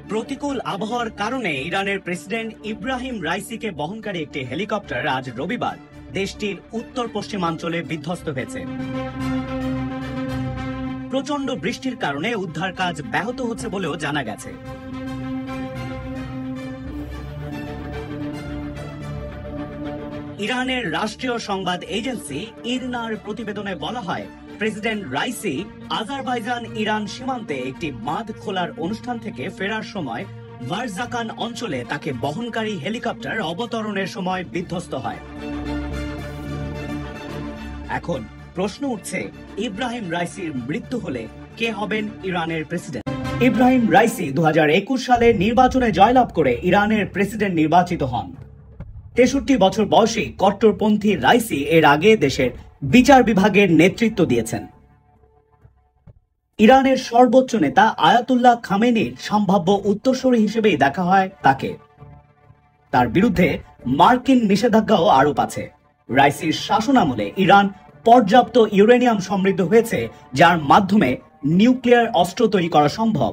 প্রতিকূল আবহাওয়ার কারণে ইরানের প্রেসিডেন্ট ইব্রাহিম রাইসিকে বহনকারী একটি হেলিকপ্টার আজ রবিবার দেশটির উত্তর পশ্চিমাঞ্চলে বিধ্বস্ত হয়েছে। প্রচন্ড বৃষ্টির কারণে উদ্ধার কাজ ব্যাহত হচ্ছে বলেও জানা গেছে। ইরানের রাষ্ট্রীয় সংবাদ এজেন্সি ইরনার প্রতিবেদনে বলা হয়, প্রেসিডেন্ট রাইসি আজারবাইজান ইরান সীমান্তে একটি বাঁধ খোলার অনুষ্ঠান থেকে ফেরার সময় ভারজাকান অঞ্চলে তাকে বহনকারী হেলিকপ্টার অবতরণের সময় বিধ্বস্ত হয়। এখন প্রশ্ন উঠছে, ইব্রাহিম রাইসির মৃত্যু হলে কে হবেন ইরানের প্রেসিডেন্ট? ইব্রাহিম রাইসি 2021 সালে নির্বাচনে জয়লাভ করে ইরানের প্রেসিডেন্ট নির্বাচিত হন। 63 বছর বয়সী কট্টরপন্থী রাইসি এর আগে দেশের বিচার বিভাগের নেতৃত্ব দিয়েছেন। ইরানের সর্বোচ্চ নেতা আয়াতুল্লাহ খামেনির সম্ভাব্য উত্তরসূরি হিসেবেই দেখা হয় তাকে। তার বিরুদ্ধে মার্কিন নিষেধাজ্ঞাও আরোপ আছে। রাইসির শাসনামলে ইরান পর্যাপ্ত ইউরেনিয়াম সমৃদ্ধ হয়েছে, যার মাধ্যমে নিউক্লিয়ার অস্ত্র তৈরি করা সম্ভব।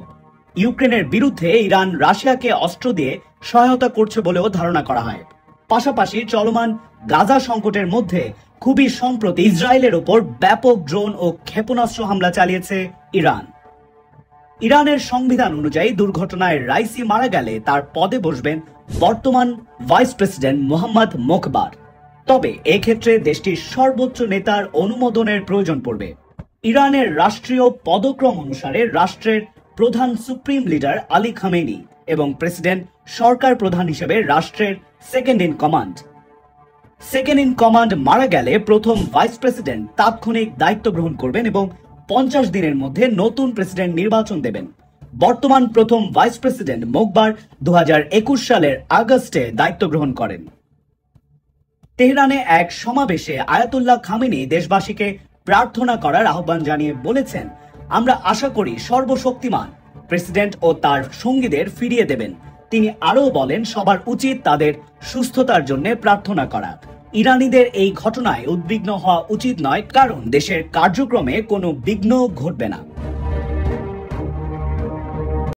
ইউক্রেনের বিরুদ্ধে ইরান রাশিয়াকে অস্ত্র দিয়ে সহায়তা করছে বলেও ধারণা করা হয়। পাশাপাশি চলমান গাজা সংকটের মধ্যে খুবই সম্প্রতি ইসরায়েলের ওপর ব্যাপক ড্রোন ও ক্ষেপণাস্ত্র হামলা চালিয়েছে ইরান। ইরানের সংবিধান অনুযায়ী দুর্ঘটনায় রাইসি মারা গেলে তার পদে বসবেন বর্তমান ভাইস প্রেসিডেন্ট মোহাম্মদ মোখবার। তবে এক্ষেত্রে দেশটির সর্বোচ্চ নেতার অনুমোদনের প্রয়োজন পড়বে। ইরানের রাষ্ট্রীয় পদক্রম অনুসারে রাষ্ট্রের প্রধান সুপ্রিম লিডার আলী খামেনি এবং প্রেসিডেন্ট সরকার প্রধান হিসেবে রাষ্ট্রের সেকেন্ড ইন কমান্ড মারা গেলে প্রথম ভাইস প্রেসিডেন্ট তাৎক্ষণিক দায়িত্ব গ্রহণ করবেন এবং 50 দিনের মধ্যে নতুন প্রেসিডেন্ট নির্বাচন দেবেন। বর্তমান প্রথম ভাইস প্রেসিডেন্ট মোখবার 2021 সালের আগস্টে দায়িত্ব গ্রহণ করেন। তেহরানে এক সমাবেশে আয়াতুল্লাহ খামেনি দেশবাসীকে প্রার্থনা করার আহ্বান জানিয়ে বলেছেন, আমরা আশা করি সর্বশক্তিমান প্রেসিডেন্ট ও তার সঙ্গীদের ফিরিয়ে দেবেন। তিনি আরও বলেন, সবার উচিত তাদের সুস্থতার জন্য প্রার্থনা করা। ইরানিদের এই ঘটনায় উদ্বিগ্ন হওয়া উচিত নয়, কারণ দেশের কার্যক্রমে কোনো বিঘ্ন ঘটবে না।